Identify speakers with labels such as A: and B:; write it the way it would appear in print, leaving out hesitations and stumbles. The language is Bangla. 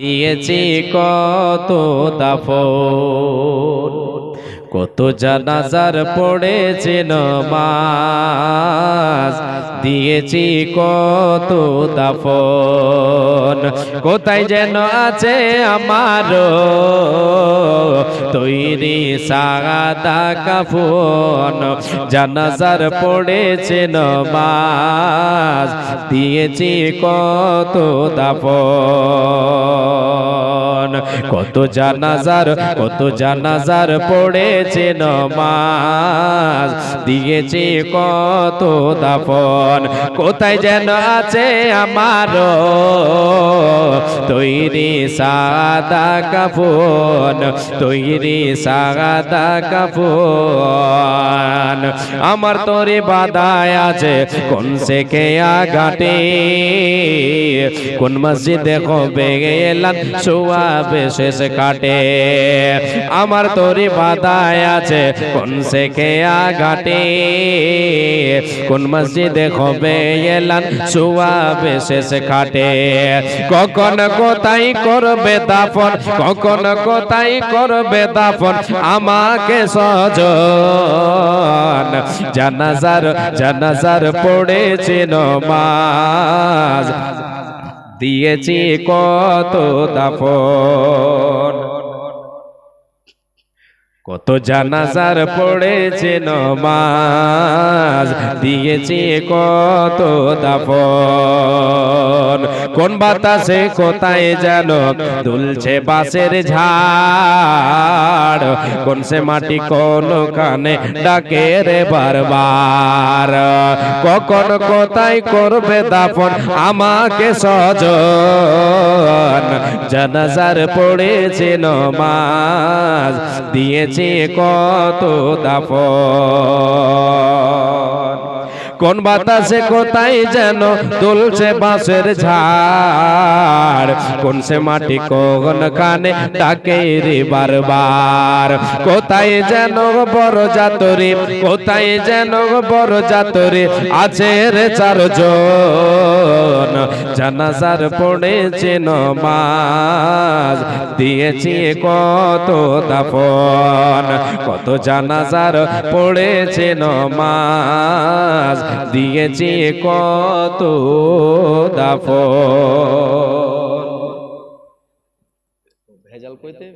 A: দিয়েছি কত দাফন, কত জানাজার পড়েছে নামাজ, দিয়েছি কত দাফন। কোথায় যেন আছে আমার তৈরি সাদা কাফন, জানাজার পড়েছে নামাজ, দিয়েছি কত দাফন। কত জানাজার পড়েছে নামাজ, দিয়েছি কত দাফন। কোথায় যেন আছে আমার তৈরি সাদা কাফন, তৈরি সাদা কাফন। আমার তোরে বাদায় আছে কোন সে কেয়া ঘাটে, কোন মসজিদে কবে এলান সোয়াবে শেষ কাটে। আমার তোরে বাদায় আছে কোন সে কেয়া ঘাটে, কোন মসজিদে কবে এলান সোয়াবে শেষ কাটে। কখন কোথায় করবে দাফন, কখন কোথায় করবে দাফন আমাকে সজন। জানাজার পড়েছে নামাজ, দিয়েছি কত দাফন। কত জানাজার পড়েছে নামাজ, দিয়েছি কত দাফন। কোন বাতাসে কোথায় যেন দুলছে বাঁশের ঝাড়, কোন সে মাটি কোন কানে ডাকে রে বারবার। কখন কোথায় করবে দাফন আমাকে সজন, জানাজার পড়েছে নামাজ, দিয়েছি কত দাফন। কোন বাতাসে কোথায় যেন দুলছে বাঁশের ঝাড়, কোন সে মাটি কোন কানে ডাকে রে বারবার। কোথায় যেন বড় জাতরি, কোথায় যেন বড় জাতরি আছে রে চারজন, জানাজার পড়েছে নামাজ, দিয়েছি কত দাফন। কত জানাজার পড়েছে নামাজ, দিয়েছি কত দাফন। ভেজাল কইতে